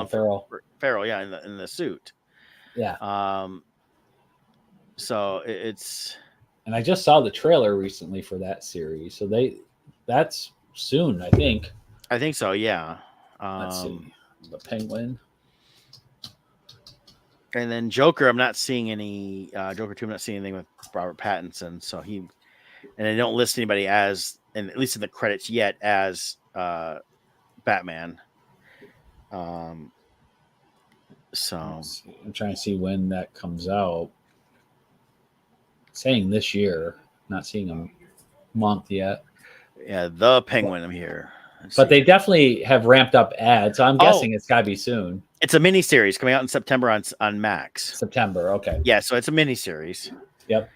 Farrell. Farrell, in the suit. Yeah. So it's. And I just saw the trailer recently for that series, so that's soon, I think. I think so. Yeah. Let's see. The Penguin. And then Joker, I'm not seeing any Joker 2. I'm not seeing anything with Robert Pattinson. So and they don't list anybody as, and at least in the credits yet, as Batman. So I'm trying to see when that comes out. It's saying this year, not seeing a month yet. Yeah, the Penguin. I'm here. But they definitely have ramped up ads, so I'm guessing it's got to be soon. It's a mini series coming out in September on Max. September, okay. Yeah, so it's a mini series. Yep.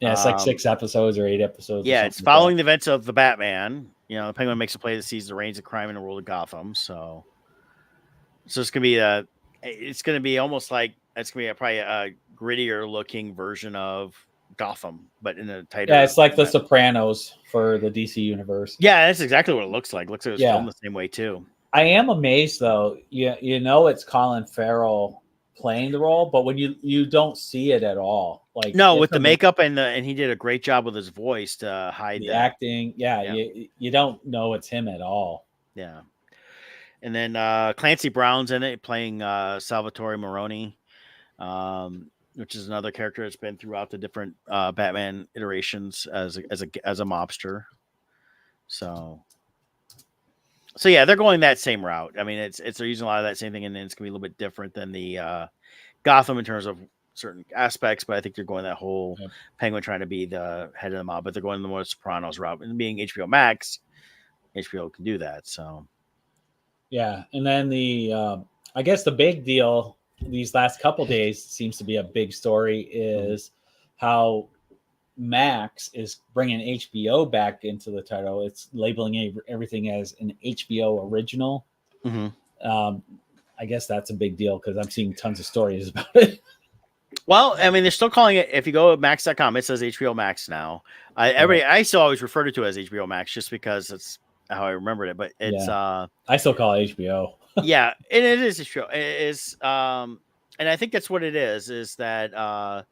Yeah, it's like 6 episodes or 8 episodes. Yeah, it's following the events of the Batman. The Penguin makes a play that sees the reigns of crime in the world of Gotham. So it's gonna be almost like probably a grittier looking version of Gotham, but in a tighter. Yeah, it's like The Sopranos for the DC universe. Yeah, that's exactly what it looks like. Looks like it was filmed the same way too. I am amazed though. It's Colin Farrell playing the role, but when you don't see it at all, like with the makeup and he did a great job with his voice to hide the acting. Yeah, you don't know it's him at all. Yeah. And then Clancy Brown's in it, playing Salvatore Moroni, which is another character that's been throughout the different Batman iterations as a mobster. So yeah, they're going that same route. I mean, they're using a lot of that same thing, and then it's gonna be a little bit different than the Gotham in terms of certain aspects. But I think they're going that whole Penguin trying to be the head of the mob, but they're going the more Sopranos route. And being HBO Max, HBO can do that. So yeah, and then I guess the big deal these last couple days seems to be a big story is how Max is bringing HBO back into the title. It's labeling everything as an HBO original. I guess that's a big deal because I'm seeing tons of stories about it. Well, I mean, they're still calling it. If you go to Max.com, it says HBO Max now. I still always referred to it as HBO Max just because it's how I remembered it. But it's I still call it HBO. Yeah, and it is a show. It is, and I think that's what it is. Is that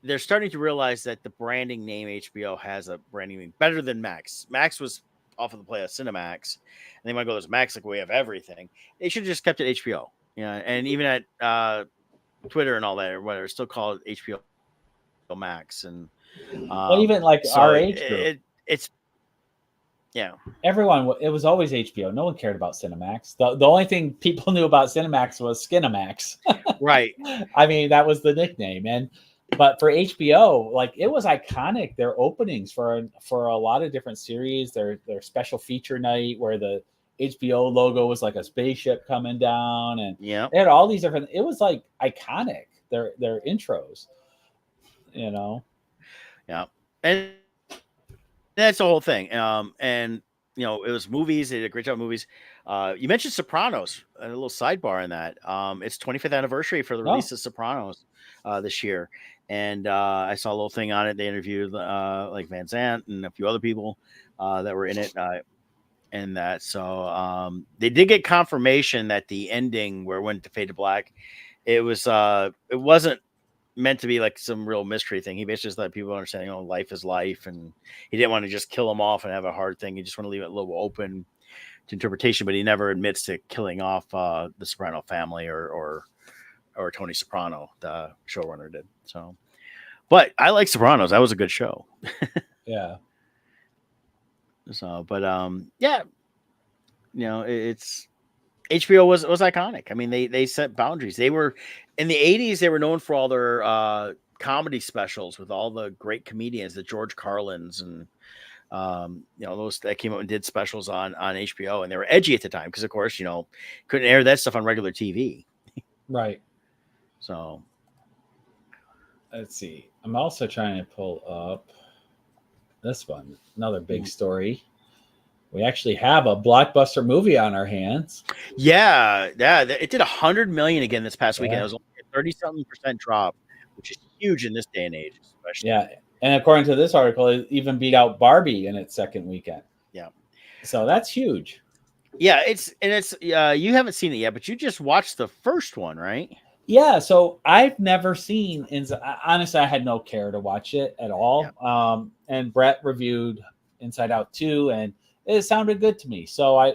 they're starting to realize that the branding name HBO has a branding name better than Max. Max was off of the play of Cinemax, and they might go, "This Max, like we have everything." They should have just kept it HBO. Yeah, and even at Twitter and all that, or whatever, still call it HBO Max. And well, even like our age group, it's everyone. It was always HBO. No one cared about Cinemax. The only thing people knew about Cinemax was Skinamax. Right. I mean, that was the nickname, but for HBO, like it was iconic. Their openings for a lot of different series, their special feature night where the HBO logo was like a spaceship coming down, and they had all these different. It was like iconic. Their intros, Yeah, and that's the whole thing. And it was movies. They did a great job of movies. You mentioned Sopranos. A little sidebar in that. It's 25th anniversary for the release of Sopranos this year, and I saw a little thing on it. They interviewed like Van Zant and a few other people that were in it. And that, so they did get confirmation that the ending where it went to fade to black, it wasn't meant to be like some real mystery thing. He basically just let people understand, life is life, and he didn't want to just kill them off and have a hard thing. He just want to leave it a little open to interpretation, but he never admits to killing off the Soprano family or Tony Soprano, the showrunner, did. So, but I like Sopranos. That was a good show. Yeah. So, but it's HBO was iconic. I mean, they set boundaries. They were in the 80s. They were known for all their comedy specials with all the great comedians, the George Carlins and those that came out and did specials on HBO, and they were edgy at the time because, of course, couldn't air that stuff on regular TV. Right. So, let's see. I'm also trying to pull up this one. Another big story. We actually have a blockbuster movie on our hands. Yeah. It did $100 million again this past weekend. It was only a 30-something% drop, which is huge in this day and age, especially. Yeah, and according to this article, it even beat out Barbie in its second weekend. Yeah. So that's huge. Yeah, it's you haven't seen it yet, but you just watched the first one, right? Yeah, so I've never seen. Honestly, I had no care to watch it at all. Yeah. And Brett reviewed Inside Out 2, and it sounded good to me. So I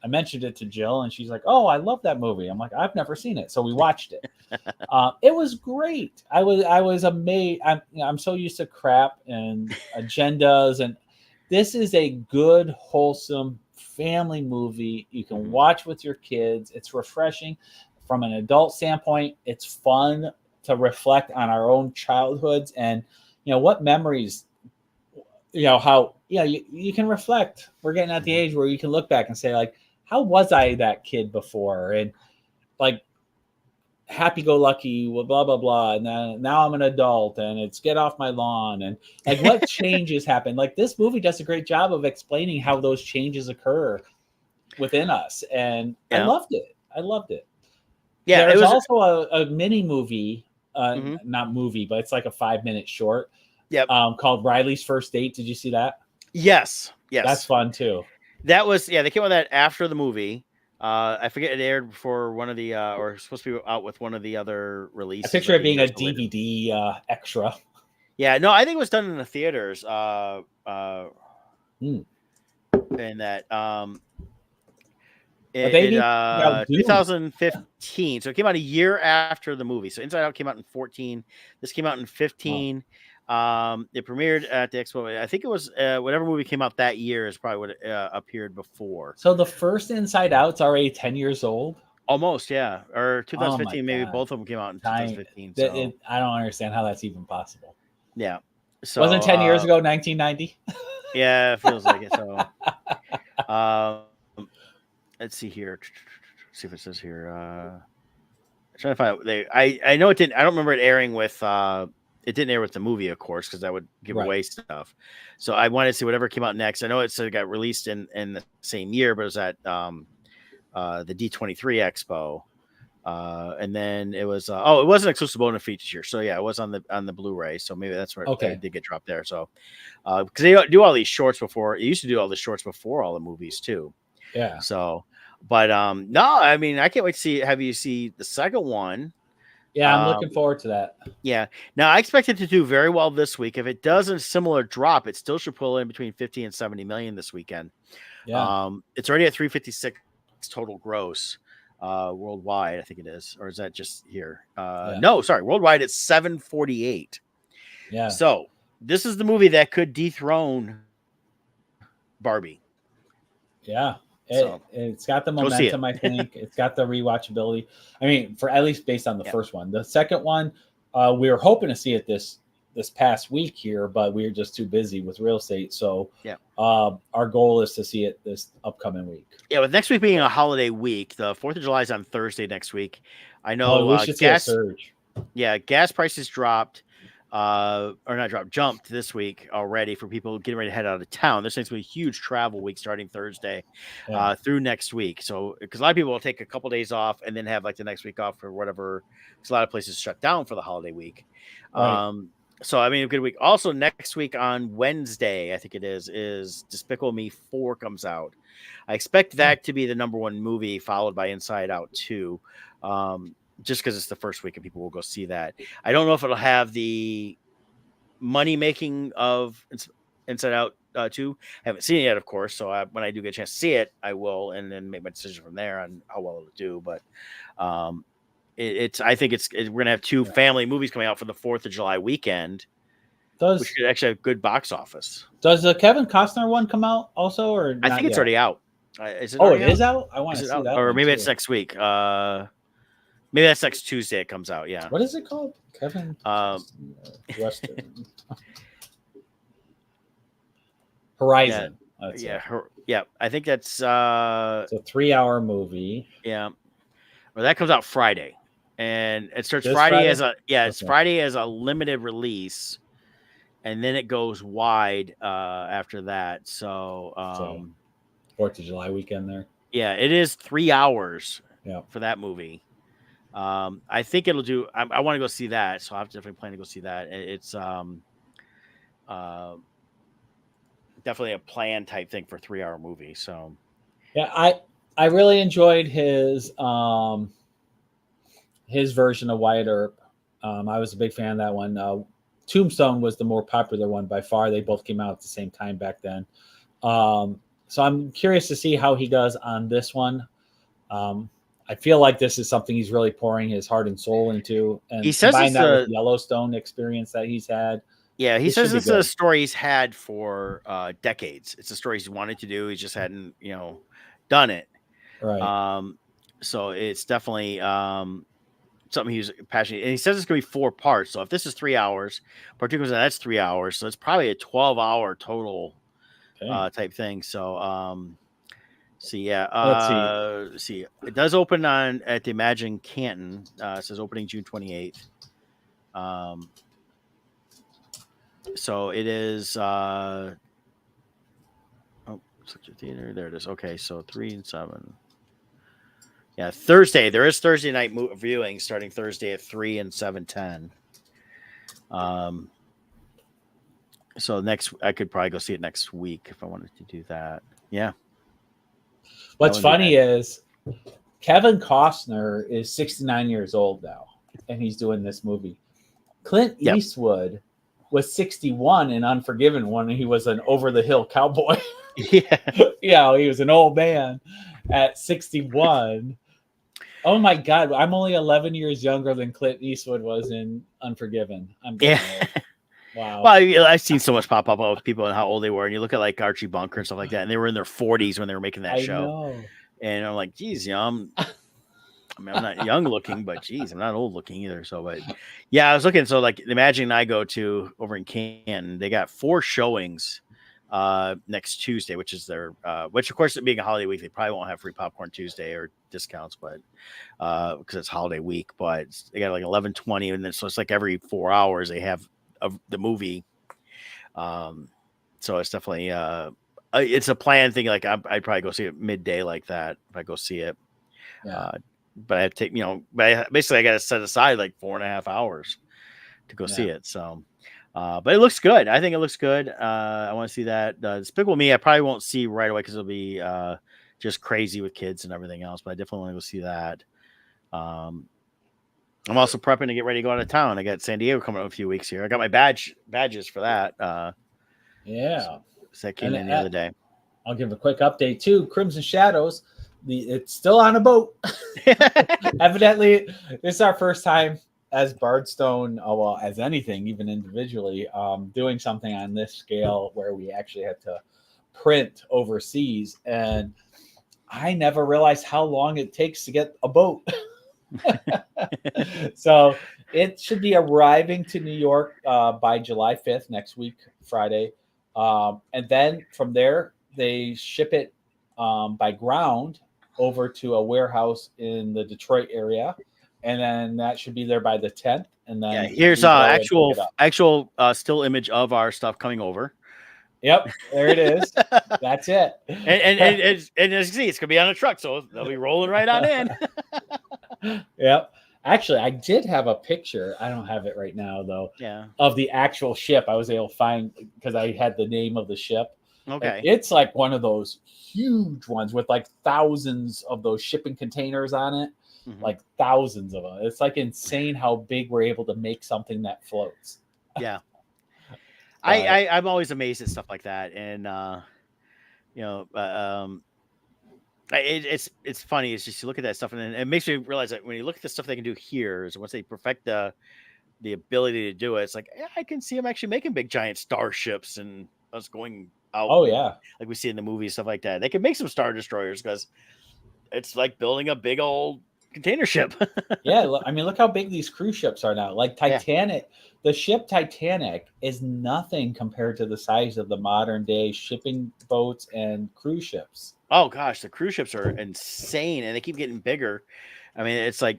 mentioned it to Jill, and she's like, "Oh, I love that movie." I'm like, "I've never seen it," so we watched it. It was great. I was amazed. I'm so used to crap and agendas, and this is a good, wholesome family movie you can watch with your kids. It's refreshing. From an adult standpoint, it's fun to reflect on our own childhoods and, what memories, how, you can reflect. We're getting at the age where you can look back and say, like, how was I that kid before? And like happy-go-lucky, well, blah, blah, blah. And then now I'm an adult and it's get off my lawn. And like what changes happen? Like this movie does a great job of explaining how those changes occur within us. And I loved it. Yeah, there's also a mini movie, not movie, but it's like a 5-minute short. Yep. Called Riley's First Date. Did you see that? Yes. That's fun too. That was they came out with that after the movie. I forget it aired before one of the or supposed to be out with one of the other releases. I picture it being a DVD extra. Yeah, no, I think it was done in the theaters. And that But 2015. So it came out a year after the movie. So Inside Out came out in 14. This came out in 15. It premiered at the Expo. I think it was whatever movie came out that year is probably what appeared before. So the first Inside Out's already 10 years old? Almost, yeah. Or 2015, maybe both of them came out in 2015. So. I don't understand how that's even possible. Yeah. So wasn't 10 years ago 1990? Yeah, it feels like it. So let's see here. See if it says here. I'm trying to find out. I know it didn't. I don't remember it airing with. It didn't air with the movie, of course, because that would give away stuff. So I wanted to see whatever came out next. I know it said it got released in the same year, but it was at the D23 Expo. And then it was it wasn't exclusive bonus feature, so yeah, it was on the Blu-ray, so maybe that's where it did get dropped there. So because they do all these shorts before, it used to do all the shorts before all the movies too. Yeah. So, but no, I mean, I can't wait to have you see the second one. Yeah, I'm looking forward to that. Yeah. Now I expect it to do very well this week. If it does a similar drop, it still should pull in between 50 and 70 million this weekend. Yeah. It's already at 356 total gross. Worldwide, I think it is, or is that just here? No, sorry, worldwide it's 748. Yeah. So this is the movie that could dethrone Barbie. Yeah, it's got the momentum. I think it's got the rewatchability. I mean, for at least based on the first one. The second one, we were hoping to see it this past week here, but we were just too busy with real estate. So our goal is to see it this upcoming week. Yeah, with next week being a holiday week, the 4th of July is on Thursday next week. I know we should see a surge. Yeah, gas prices dropped, or not dropped, jumped this week already for people getting ready to head out of town. This is going to be a huge travel week starting Thursday through next week. So, because a lot of people will take a couple days off and then have like the next week off or whatever, because a lot of places shut down for the holiday week. Right. So, I mean, a good week. Also, next week on Wednesday, I think it is Despicable Me 4 comes out. I expect that to be the number one movie, followed by Inside Out 2, just because it's the first week and people will go see that. I don't know if it'll have the money making of Inside Out 2. I haven't seen it yet, of course. So when I do get a chance to see it, I will, and then make my decision from there on how well it'll do. But I think we're gonna have two family movies coming out for the 4th of July weekend, which could actually have good box office. Does the Kevin Costner one come out also, or I think it's already out? Is it out? I want to see that. Or maybe it's next week. Maybe that's next Tuesday. It comes out. Yeah. What is it called? Kevin Western Horizon. Yeah. I think that's it's a 3-hour movie. Yeah. Well, that comes out Friday. And it starts Friday as it's Friday as a limited release, and then it goes wide after that. So 4th of July weekend there. Yeah, it is 3 hours for that movie. I think it'll do. I want to go see that, so I have to definitely plan to go see that. It's definitely a plan type thing for a 3-hour movie. So yeah, I really enjoyed his version of Wyatt Earp. I was a big fan of that one. Tombstone was the more popular one by far. They both came out at the same time back then. So I'm curious to see how he does on this one. I feel like this is something he's really pouring his heart and soul into, and he says combine that with Yellowstone experience that he's had. Yeah, he says it's a story he's had for decades. It's a story he's wanted to do. He just hadn't, done it. Right. So it's definitely something he's passionate. And he says it's going to be 4 parts. So if this is 3 hours, part 2 comes out, that's 3 hours. So it's probably a 12-hour total type thing. So let's see. It does open at the Imagine Canton. It says opening June 28th. So it is such a theater. There it is. Okay, so 3 and 7. Yeah, Thursday. There is Thursday night viewing starting Thursday at 3 and 7:10. So I could probably go see it next week if I wanted to do that. Yeah. What's funny is Kevin Costner is 69 years old now, and he's doing this movie. Clint Eastwood was 61 in Unforgiven when he was an over-the-hill cowboy. Yeah. Yeah, he was an old man. at 61. Oh my God! I'm only 11 years younger than Clint Eastwood was in Unforgiven. I'm getting old. Wow. Well, I've seen so much pop up with people and how old they were, and you look at like Archie Bunker and stuff like that, and they were in their 40s when they were making that show. Know. And I'm like, geez, I'm not young looking, but geez, I'm not old looking either. So, but yeah, I was looking. So, like, imagine I go to over in Canton, they got 4 showings next Tuesday, which is their which of course, it being a holiday week, they probably won't have free popcorn Tuesday or discounts, but because it's holiday week. But they got like 11:20, and then so it's like every 4 hours they have the movie. So it's definitely it's a planned thing. Like I'd probably go see it midday like that if I go see it. Yeah. But I have to take, basically I got to set aside like 4.5 hours to go see it. So, but it looks good. I think it looks good. I want to see that. Despicable Me, I probably won't see right away because it'll be just crazy with kids and everything else. But I definitely want to go see that. I'm also prepping to get ready to go out of town. I got San Diego coming up in a few weeks here. I got my badges for that. So that came in the other day. I'll give a quick update too. Crimson Shadows. It's still on a boat. Evidently, this is our first time as Bardstone, well, as anything, even individually, doing something on this scale where we actually had to print overseas. And I never realized how long it takes to get a boat. So it should be arriving to New York by July 5th, next week, Friday. And then from there, they ship it by ground over to a warehouse in the Detroit area, and then that should be there by the 10th. And then here's actual still image of our stuff coming over. Yep, there it is. That's it. And as you see, it's gonna be on a truck, so they'll be rolling right on in. Yep. Actually, I did have a picture. I don't have it right now though. Yeah. Of the actual ship, I was able to find because I had the name of the ship. Okay. And it's like one of those huge ones with like thousands of those shipping containers on it, like thousands of them. It's like insane how big we're able to make something that floats. Yeah. I'm always amazed at stuff like that. And, it's funny. It's just you look at that stuff and it makes me realize that when you look at the stuff they can do here, is once they perfect the ability to do it, it's like, I can see them actually making big giant starships and us going out. Oh yeah, like we see in the movies, stuff like that. They can make some star destroyers because it's like building a big old container ship. Yeah, I mean, look how big these cruise ships are now. Like Titanic, the ship Titanic is nothing compared to the size of the modern day shipping boats and cruise ships. Oh gosh, the cruise ships are insane, and they keep getting bigger. I mean, it's like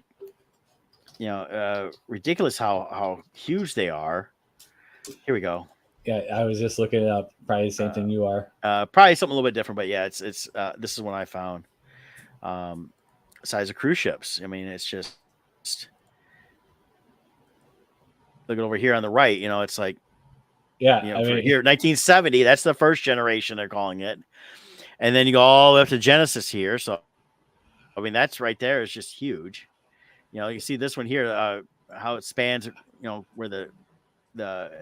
ridiculous how huge they are. Here we go. Yeah, I was just looking it up. Probably the same thing you are. Probably something a little bit different, but yeah, it's this is what I found. Size of cruise ships. I mean, it's just look over here on the right. It's like here 1970. That's the first generation they're calling it, and then you go all the way up to Genesis here. So, I mean, that's right there is just huge. You see this one here, how it spans. Where the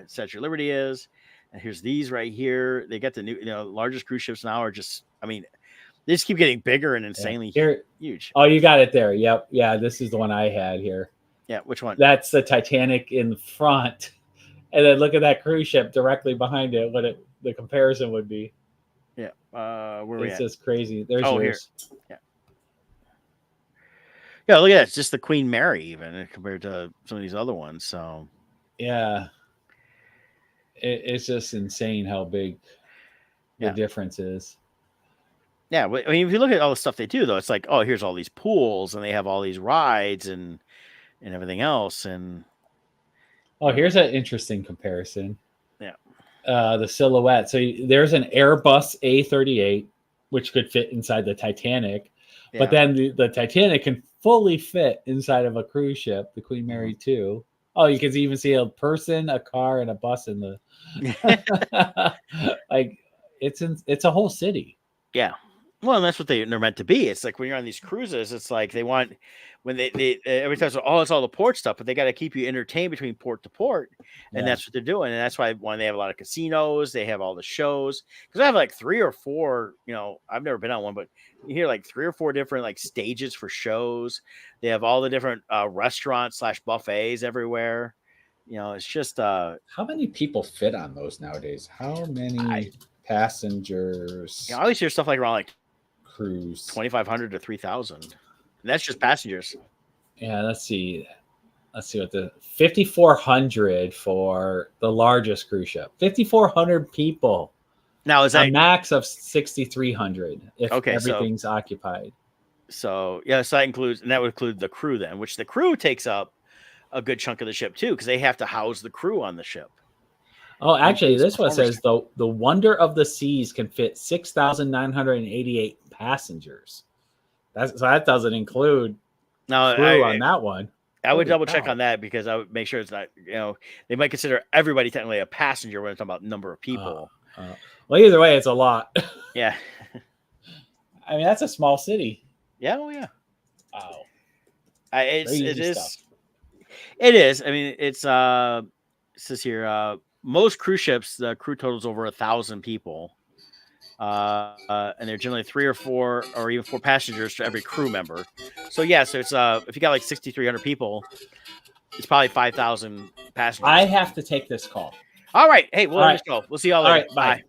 Statue of Liberty is, and here's these right here. They got the new, largest cruise ships now are just. I mean, they just keep getting bigger and insanely huge. Oh, you got it there. Yep. Yeah, this is the one I had here. Yeah, which one? That's the Titanic in the front, and then look at that cruise ship directly behind it. What the comparison would be. Yeah. Where we at? It's just crazy. There's yours. Here. Yeah. Yeah, look at that. It's just the Queen Mary even compared to some of these other ones. So. Yeah. It's just insane how big the difference is. Yeah, I mean, if you look at all the stuff they do, though, it's like, oh, here's all these pools, and they have all these rides and everything else. And here's an interesting comparison. Yeah, the silhouette. So there's an Airbus A380, which could fit inside the Titanic, but then the Titanic can fully fit inside of a cruise ship, the Queen Mary 2. Oh, you can even see a person, a car, and a bus in the like. It's a whole city. Yeah, Well, and that's what they're meant to be. It's like when you're on these cruises, it's like they want when they every time it's all the port stuff, but they got to keep you entertained between port to port, and that's what they're doing. And that's why when they have a lot of casinos, they have all the shows. Because I have like 3 or 4. I've never been on one, but you hear like 3 or 4 different like stages for shows. They have all the different restaurants / buffets everywhere. It's just how many people fit on those nowadays? How many passengers? I always hear stuff like around like cruise 2,500 to 3,000. And that's just passengers. Yeah, let's see what the 5,400 for the largest cruise ship. 5,400 people. Now is that a max of 6,300 if everything's occupied? So that includes, and that would include the crew then, which the crew takes up a good chunk of the ship too, because they have to house the crew on the ship. Oh, actually, this one says the Wonder of the Seas can fit 6,988 passengers. So that doesn't include crew on that one. I would double check on that because I would make sure it's not. They might consider everybody technically a passenger when it's talking about number of people. Well, either way, it's a lot. Yeah. I mean, that's a small city. Yeah. Oh, yeah. Wow. It is. I mean, it says here. Most cruise ships, the crew totals over 1,000 people, and they're generally 3 or 4 or even 4 passengers to every crew member. So it's if you got like 6,300 people, it's probably 5,000 passengers. I have to take this call. All right, hey, we'll let us go. We'll see y'all later. All right, bye.